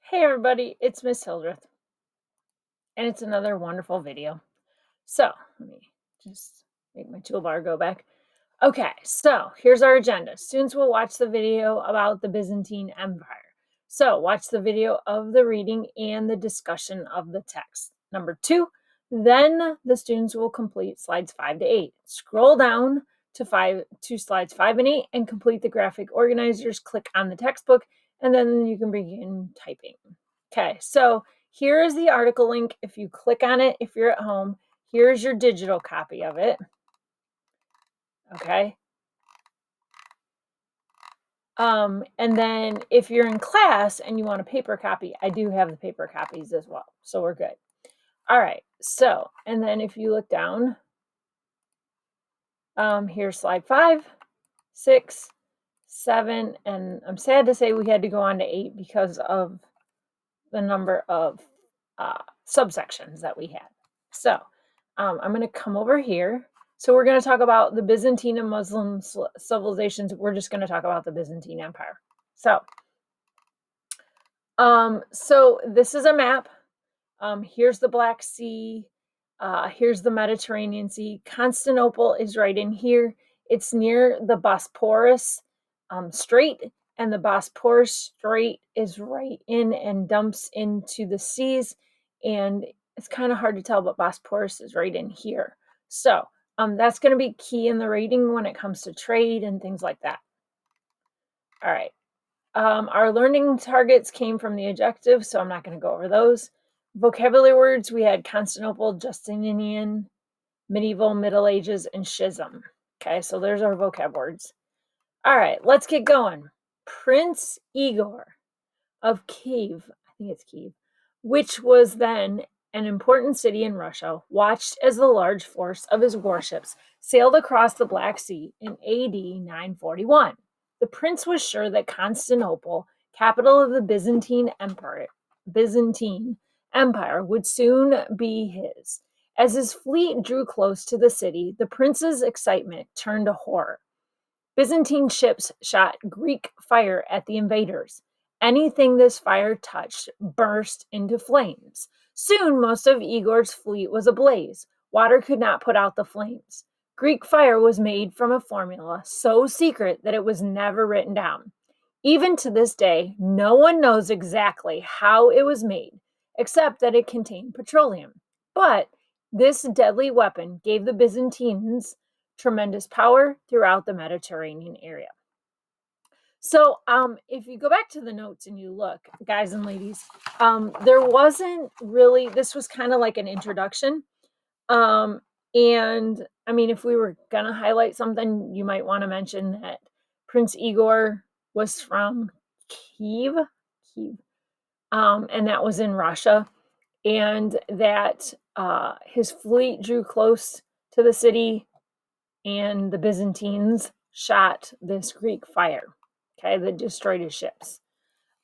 Hey everybody, it's Miss Hildreth, and it's another wonderful video. So, let me just make my toolbar go back. Okay, so here's our agenda. Students will watch the video about the Byzantine Empire. So, watch the video of the reading and the discussion of the text. Number 2, then the students will complete slides 5 to 8. Scroll down to slides 5 and 8 and complete the graphic organizers. Click on the textbook, and then you can begin typing. Okay, so here is the article link. If you click on it, if you're at home, here's your digital copy of it. Okay. And then if you're in class and you want a paper copy, I do have the paper copies as well. So we're good. All right. So, and then if you look down, here's slide 5, 6, 7, and I'm sad to say we had to go on to 8 because of the number of subsections that we had. So I'm going to come over here. So we're going to talk about the Byzantine and Muslim civilizations. We're just going to talk about the Byzantine Empire. So this is a map. Here's the Black Sea. Here's the Mediterranean Sea. Constantinople is right in here. It's near the Bosporus Strait, and the Bosporus Strait is right in and dumps into the seas. And it's kind of hard to tell, but Bosporus is right in here. So that's going to be key in the rating when it comes to trade and things like that. All right. Our learning targets came from the objective, so I'm not going to go over those. Vocabulary words, we had Constantinople, Justinian, medieval, Middle Ages, and schism. Okay, so there's our vocab words. All right, let's get going. Prince Igor of Kiev, I think it's Kiev, which was then an important city in Russia, watched as the large force of his warships sailed across the Black Sea in AD 941. The prince was sure that Constantinople, capital of the Byzantine Empire, would soon be his. As his fleet drew close to the city, the prince's excitement turned to horror. Byzantine ships shot Greek fire at the invaders. Anything this fire touched burst into flames. Soon, most of Igor's fleet was ablaze. Water could not put out the flames. Greek fire was made from a formula so secret that it was never written down. Even to this day, no one knows exactly how it was made, except that it contained petroleum. But this deadly weapon gave the Byzantines tremendous power throughout the Mediterranean area. So if you go back to the notes and you look, guys and ladies, there wasn't really, this was kind of like an introduction. And I mean, if we were going to highlight something, you might want to mention that Prince Igor was from Kiev, and that was in Russia, and that his fleet drew close to the city, and the Byzantines shot this Greek fire, okay, that destroyed his ships.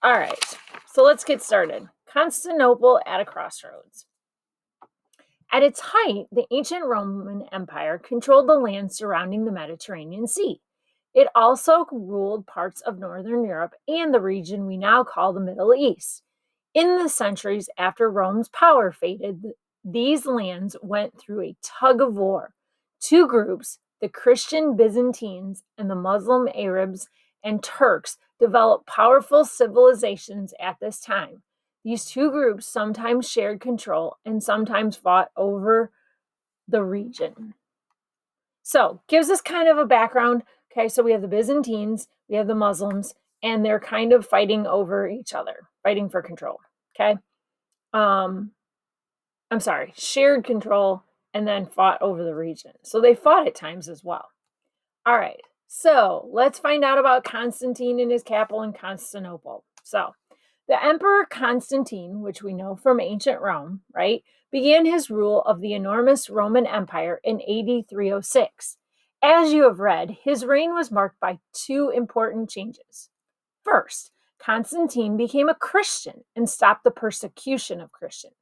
All right, so let's get started. Constantinople at a crossroads. At its height, the ancient Roman Empire controlled the land surrounding the Mediterranean Sea. It also ruled parts of Northern Europe and the region we now call the Middle East. In the centuries after Rome's power faded, these lands went through a tug of war. Two groups, the Christian Byzantines and the Muslim Arabs and Turks, developed powerful civilizations at this time. These two groups sometimes shared control and sometimes fought over the region. So, gives us kind of a background. Okay, so we have the Byzantines, we have the Muslims, and they're kind of fighting over each other, fighting for control. Okay. Shared control and then fought over the region. So they fought at times as well. All right, so let's find out about Constantine and his capital in Constantinople. So the Emperor Constantine, which we know from ancient Rome, right, began his rule of the enormous Roman Empire in AD 306. As you have read, his reign was marked by two important changes. First, Constantine became a Christian and stopped the persecution of Christians.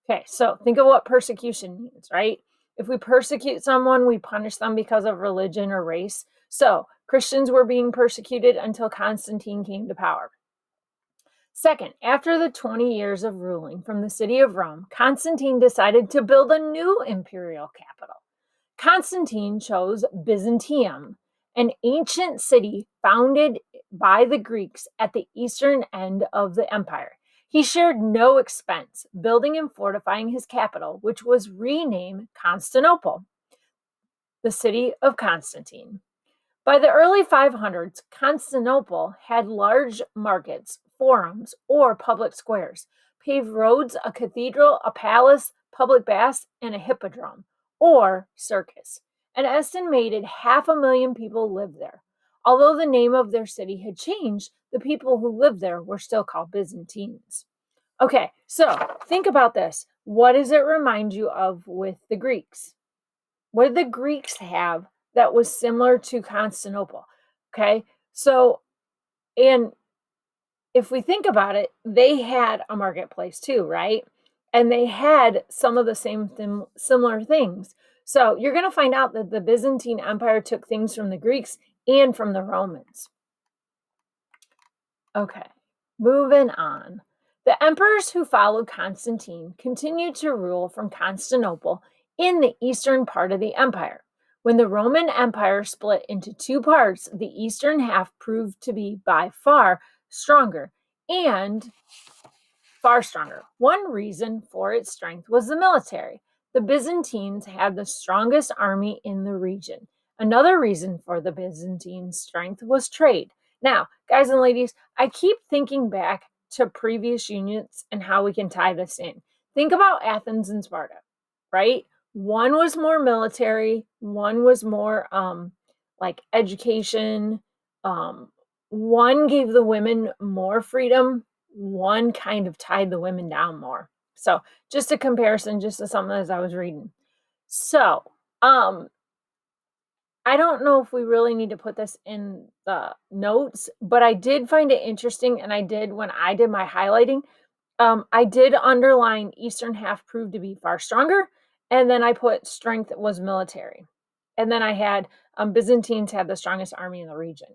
Okay, so think of what persecution means, right? If we persecute someone, we punish them because of religion or race. So Christians were being persecuted until Constantine came to power. Second, after the 20 years of ruling from the city of Rome, Constantine decided to build a new imperial capital. Constantine chose Byzantium, an ancient city founded by the Greeks at the eastern end of the empire. He shared no expense building and fortifying his capital, which was renamed Constantinople, the city of Constantine. By the early 500s, Constantinople had large markets, forums, or public squares, paved roads, a cathedral, a palace, public baths, and a hippodrome, or circus. An estimated 500,000 people lived there. Although the name of their city had changed, the people who lived there were still called Byzantines. Okay, so think about this. What does it remind you of with the Greeks? What did the Greeks have that was similar to Constantinople? Okay, so, and if we think about it, they had a marketplace too, right? And they had some of the same similar things. So you're going to find out that the Byzantine Empire took things from the Greeks and from the Romans. Okay, moving on. The emperors who followed Constantine continued to rule from Constantinople in the eastern part of the empire. When the Roman Empire split into two parts, the eastern half proved to be by far stronger and far stronger. One reason for its strength was the military. The Byzantines had the strongest army in the region. Another reason for the Byzantine strength was trade. Now, guys and ladies, I keep thinking back to previous units and how we can tie this in. Think about Athens and Sparta, right? One was more military, one was more like education. One gave the women more freedom, one kind of tied the women down more. So just a comparison, just to something as I was reading. So I don't know if we really need to put this in the notes, but I did find it interesting, and I did when I did my highlighting. I did underline Eastern half proved to be far stronger, and then I put strength was military. And then I had Byzantines had the strongest army in the region.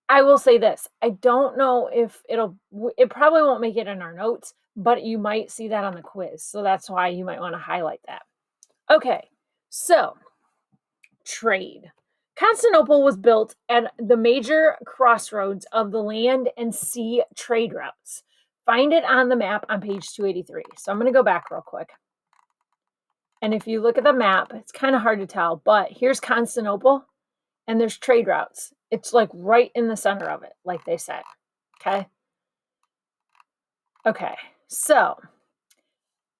I will say this, I don't know if it probably won't make it in our notes, but you might see that on the quiz. So that's why you might want to highlight that. Okay, so trade. Constantinople was built at the major crossroads of the land and sea trade routes. Find it on the map on page 283. So I'm going to go back real quick. And if you look at the map, it's kind of hard to tell, but here's Constantinople and there's trade routes. It's like right in the center of it, like they said. Okay. Okay. So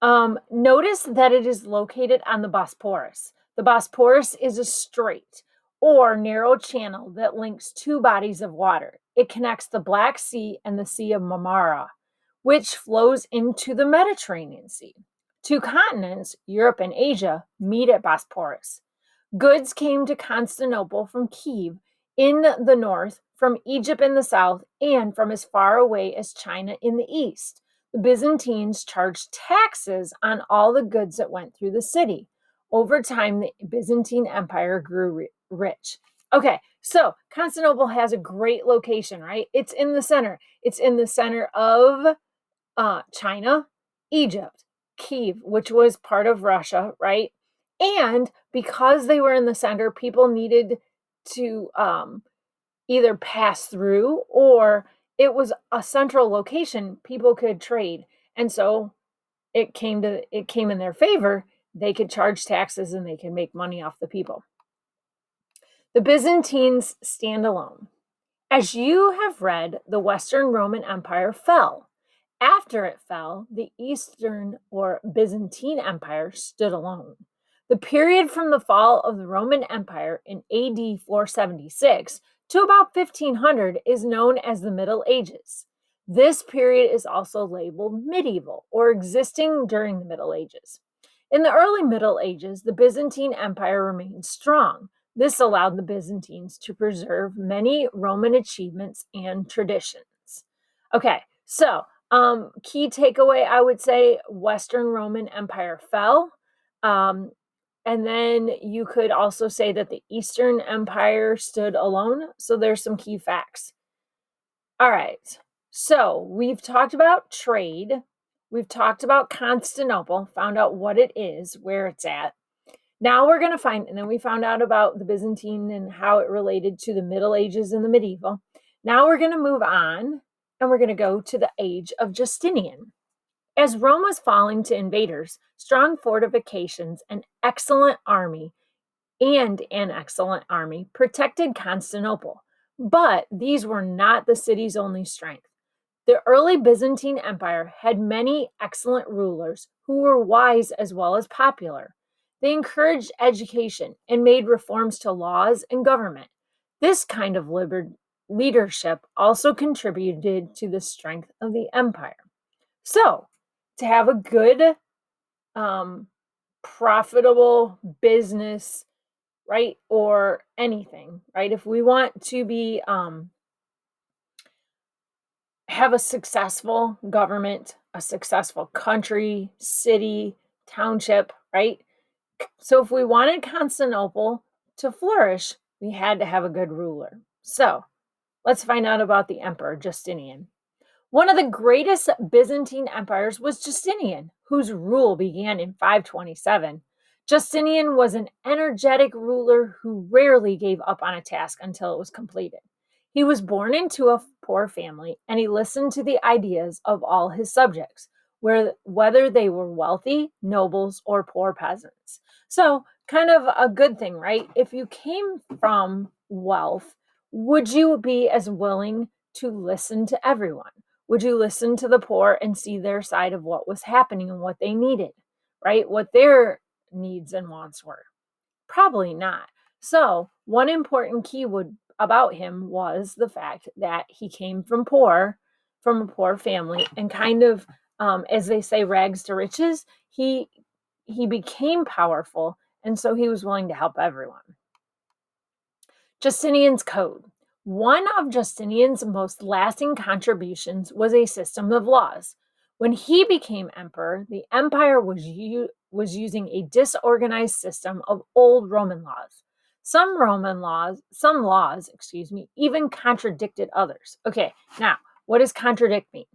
notice that it is located on the Bosporus. The Bosporus is a strait or narrow channel that links two bodies of water. It connects the Black Sea and the Sea of Marmara, which flows into the Mediterranean Sea. Two continents, Europe and Asia, meet at Bosporus. Goods came to Constantinople from Kiev in the north, from Egypt in the south, and from as far away as China in the east. The Byzantines charged taxes on all the goods that went through the city. Over time, the Byzantine Empire grew rich. Okay, so Constantinople has a great location, right? It's in the center. It's in the center of China, Egypt, Kiev, which was part of Russia, right? And because they were in the center, people needed to either pass through, or it was a central location people could trade. And so it came in their favor. They could charge taxes and they could make money off the people. The Byzantines stand alone. As you have read, the Western Roman Empire fell. After it fell, the Eastern or Byzantine Empire stood alone. The period from the fall of the Roman Empire in AD 476 to about 1500 is known as the Middle Ages. This period is also labeled medieval or existing during the Middle Ages. In the early Middle Ages, the Byzantine Empire remained strong. This allowed the Byzantines to preserve many Roman achievements and traditions. Okay, so key takeaway, I would say Western Roman Empire fell. And then you could also say that the Eastern Empire stood alone. So there's some key facts. All right. So we've talked about trade. We've talked about Constantinople, found out what it is, where it's at. Now we're going to find, and then we found out about the Byzantine and how it related to the Middle Ages and the medieval. Now we're going to move on and we're going to go to the age of Justinian. As Rome was falling to invaders, strong fortifications, and an excellent army protected Constantinople. But these were not the city's only strength. The early Byzantine Empire had many excellent rulers who were wise as well as popular. They encouraged education and made reforms to laws and government. This kind of leadership also contributed to the strength of the empire. So, to have a good, profitable business, right, or anything, right, if we want to be have a successful government, a successful country, city, township, right? So if we wanted Constantinople to flourish, we had to have a good ruler. So let's find out about the Emperor Justinian. One of the greatest Byzantine empires was Justinian, whose rule began in 527. Justinian was an energetic ruler who rarely gave up on a task until it was completed. He was born into a poor family and he listened to the ideas of all his subjects, whether they were wealthy, nobles, or poor peasants. So, kind of a good thing, right? If you came from wealth, would you be as willing to listen to everyone? Would you listen to the poor and see their side of what was happening and what they needed, right? What their needs and wants were? Probably not. So, one important key about him was the fact that he came from a poor family, and kind of, as they say, rags to riches. He became powerful, and so he was willing to help everyone. Justinian's Code. One of Justinian's most lasting contributions was a system of laws. When he became emperor, the empire was using a disorganized system of old Roman laws. Some laws, even contradicted others. Okay, now, what does contradict mean?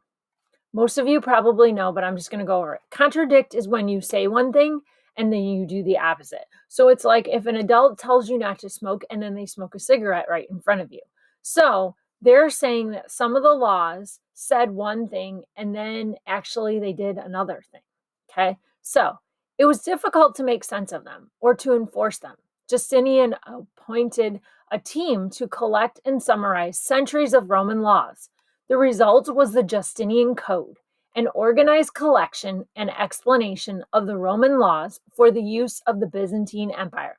Most of you probably know, but I'm just going to go over it. Contradict is when you say one thing and then you do the opposite. So it's like if an adult tells you not to smoke and then they smoke a cigarette right in front of you. So they're saying that some of the laws said one thing and then actually they did another thing. Okay. So it was difficult to make sense of them or to enforce them. Justinian appointed a team to collect and summarize centuries of Roman laws. The result was the Justinian Code, an organized collection and explanation of the Roman laws for the use of the Byzantine Empire.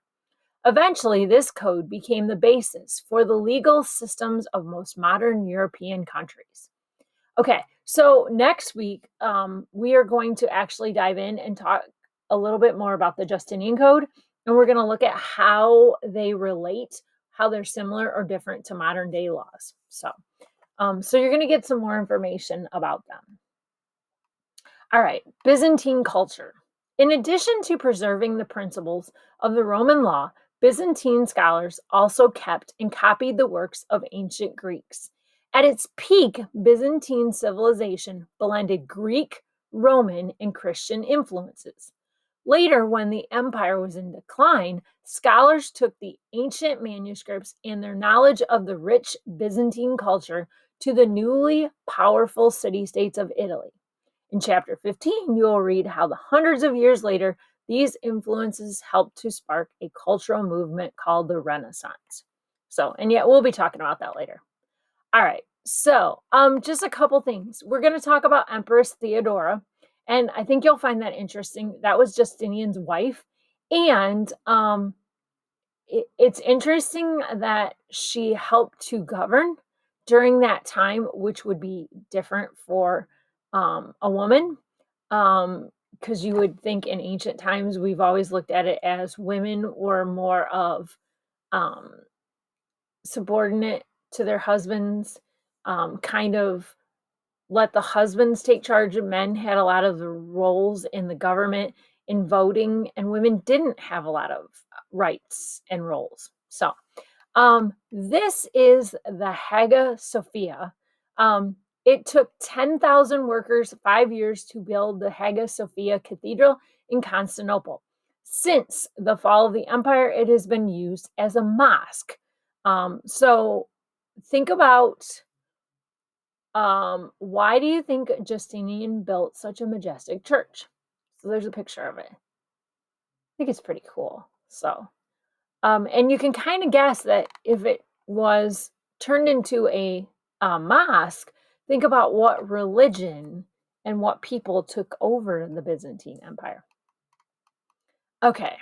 Eventually, this code became the basis for the legal systems of most modern European countries. Okay, so next week, we are going to actually dive in and talk a little bit more about the Justinian Code, and we're going to look at how they relate, how they're similar or different to modern day laws. So you're going to get some more information about them. All right, Byzantine culture. In addition to preserving the principles of the Roman law, Byzantine scholars also kept and copied the works of ancient Greeks. At its peak, Byzantine civilization blended Greek, Roman, and Christian influences. Later, when the empire was in decline, scholars took the ancient manuscripts and their knowledge of the rich Byzantine culture to the newly powerful city states of Italy. In chapter 15, you will read how the hundreds of years later, these influences helped to spark a cultural movement called the Renaissance. And yet we'll be talking about that later. All right, just a couple things. We're going to talk about Empress Theodora, and I think you'll find that interesting. That was Justinian's wife, and it's interesting that she helped to govern during that time, which would be different for a woman, because you would think in ancient times we've always looked at it as women were more of subordinate to their husbands, kind of let the husbands take charge. Men had a lot of the roles in the government, in voting, and women didn't have a lot of rights and roles. This is the Hagia Sophia. It took 10,000 workers 5 years to build the Hagia Sophia Cathedral in Constantinople. Since the fall of the empire, it has been used as a mosque. So think about why do you think Justinian built such a majestic church? So there's a picture of it. I think it's pretty cool. So, and you can kind of guess that if it was turned into a mosque, think about what religion and what people took over the Byzantine Empire. Okay,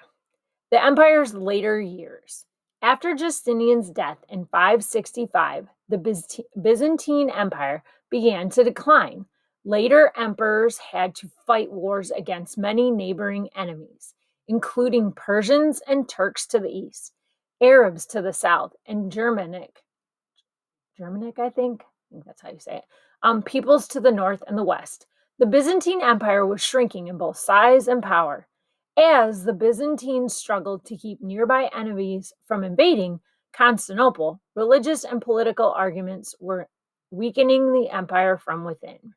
the empire's later years. After Justinian's death in 565, the Byzantine Empire began to decline. Later emperors had to fight wars against many neighboring enemies, including Persians and Turks to the east, Arabs to the south, and Germanic, I think that's how you say it, peoples to the north and the west. The Byzantine Empire was shrinking in both size and power. As the Byzantines struggled to keep nearby enemies from invading Constantinople, religious and political arguments were weakening the empire from within.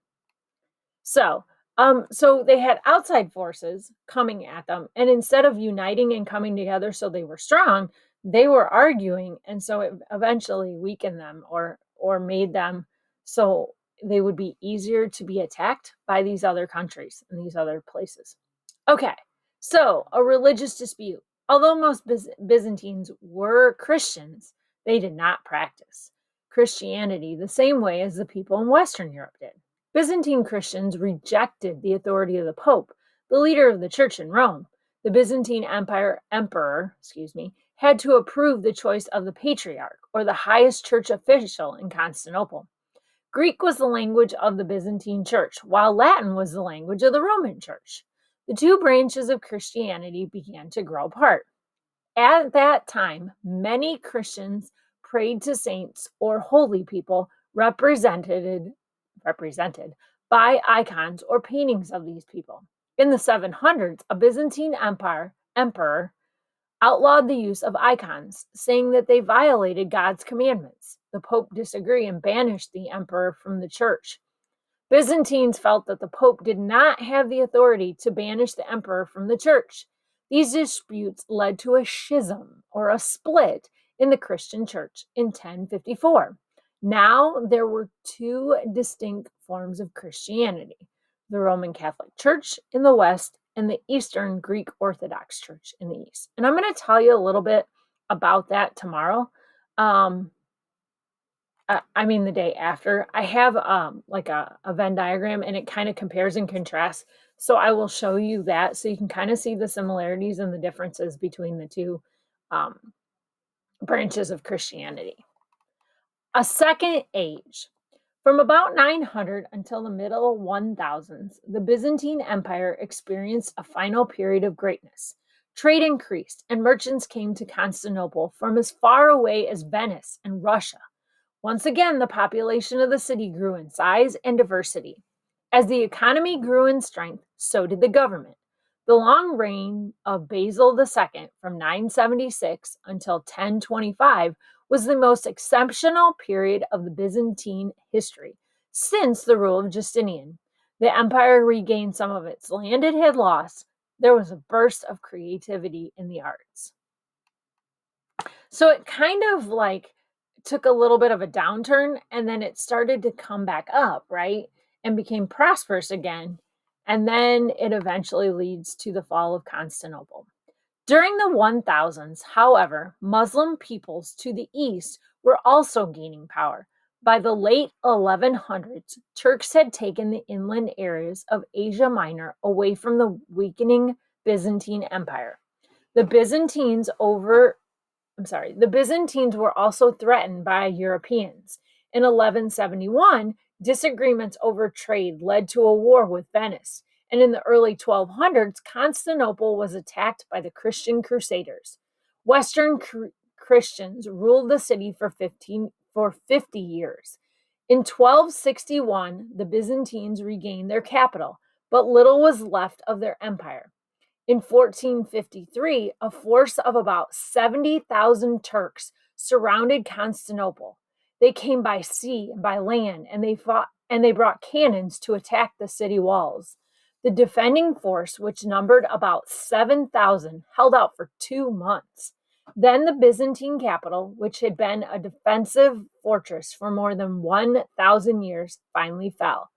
So they had outside forces coming at them, and instead of uniting and coming together so they were strong, they were arguing, and so it eventually weakened them or made them so they would be easier to be attacked by these other countries and these other places. Okay, so a religious dispute. Although most Byzantines were Christians, they did not practice Christianity the same way as the people in Western Europe did. Byzantine Christians rejected the authority of the Pope, the leader of the church in Rome. The Byzantine emperor, had to approve the choice of the patriarch, or the highest church official in Constantinople. Greek was the language of the Byzantine church, while Latin was the language of the Roman church. The two branches of Christianity began to grow apart. At that time, many Christians prayed to saints or holy people represented by icons or paintings of these people. In the 700s, a Byzantine emperor outlawed the use of icons, saying that they violated God's commandments. The Pope disagreed and banished the emperor from the church. Byzantines felt that the Pope did not have the authority to banish the emperor from the church. These disputes led to a schism, or a split, in the Christian church in 1054. Now there were two distinct forms of Christianity: the Roman Catholic Church in the West and the Eastern Greek Orthodox Church in the East. And I'm going to tell you a little bit about that tomorrow. The day after. I have like a Venn diagram, and it kind of compares and contrasts. So I will show you that so you can kind of see the similarities and the differences between the two branches of Christianity. A second age. From about 900 until the middle 1000s, the Byzantine Empire experienced a final period of greatness. Trade increased, and merchants came to Constantinople from as far away as Venice and Russia. Once again, the population of the city grew in size and diversity. As the economy grew in strength, so did the government. The long reign of Basil II from 976 until 1025 was the most exceptional period of the Byzantine history since the rule of Justinian. The empire regained some of its land it had lost. There was a burst of creativity in the arts. So it kind of like took a little bit of a downturn, and then it started to come back up, right? And became prosperous again. And then it eventually leads to the fall of Constantinople. During the 1000s, however, Muslim peoples to the east were also gaining power. By the late 1100s, Turks had taken the inland areas of Asia Minor away from the weakening Byzantine Empire. The Byzantines were also threatened by Europeans. In 1171, disagreements over trade led to a war with Venice, and in the early 1200s, Constantinople was attacked by the Christian Crusaders. Western Christians ruled the city for 50 years. In 1261, the Byzantines regained their capital, but little was left of their empire. In 1453, a force of about 70,000 Turks surrounded Constantinople. They came by sea and by land, and they fought and they brought cannons to attack the city walls. The defending force, which numbered about 7,000, held out for 2 months. Then the Byzantine capital, which had been a defensive fortress for more than 1,000 years, finally fell.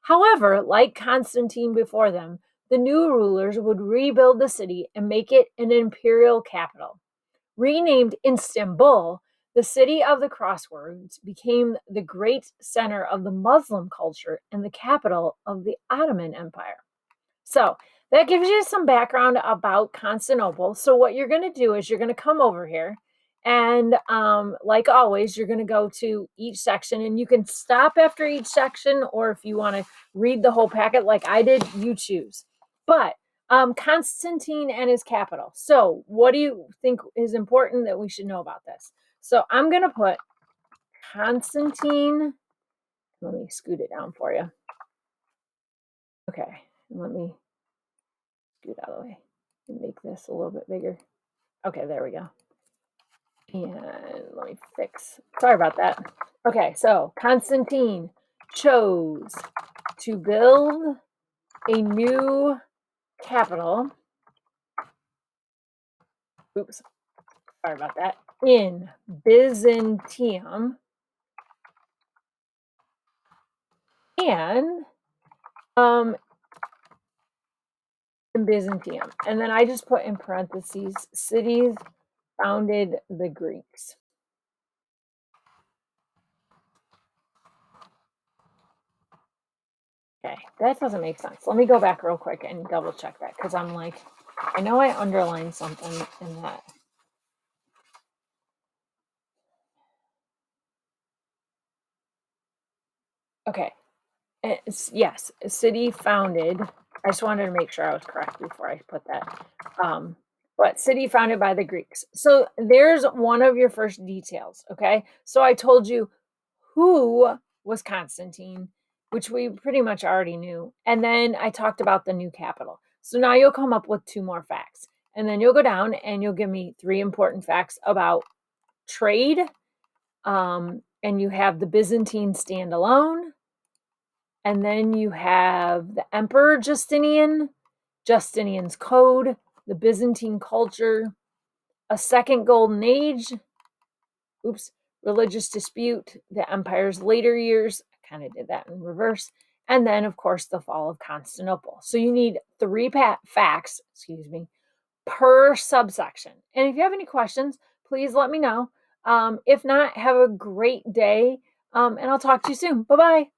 However, like Constantine before them, the new rulers would rebuild the city and make it an imperial capital. Renamed Istanbul, the city of the crossroads became the great center of the Muslim culture and the capital of the Ottoman Empire. So that gives you some background about Constantinople. So what you're going to do is you're going to come over here and like always, you're going to go to each section and you can stop after each section, or if you want to read the whole packet like I did, you choose. But Constantine and his capital. So what do you think is important that we should know about this? So I'm going to put Constantine. Let me scoot it down for you. Okay, let me scoot out of the way and make this a little bit bigger. Okay, there we go. And let me fix. Sorry about that. Okay, so Constantine chose to build a new capital. Oops, sorry about that. In Byzantium. And in Byzantium. And then I just put in parentheses, cities founded the Greeks. Okay, that doesn't make sense. Let me go back real quick and double check that, because I'm like, I know I underlined something in that. Okay, yes, a city founded. I just wanted to make sure I was correct before I put that. But city founded by the Greeks. So there's one of your first details, okay? So I told you who was Constantine, which we pretty much already knew. And then I talked about the new capital. So now you'll come up with 2 more facts. And then you'll go down and you'll give me 3 important facts about trade. And you have the Byzantine standalone. And then you have the Emperor Justinian, Justinian's Code, the Byzantine culture, a second golden age, religious dispute, the empire's later years. I kind of did that in reverse. And then, of course, the fall of Constantinople. So you need 3 facts, per subsection. And if you have any questions, please let me know. If not, have a great day, and I'll talk to you soon. Bye-bye.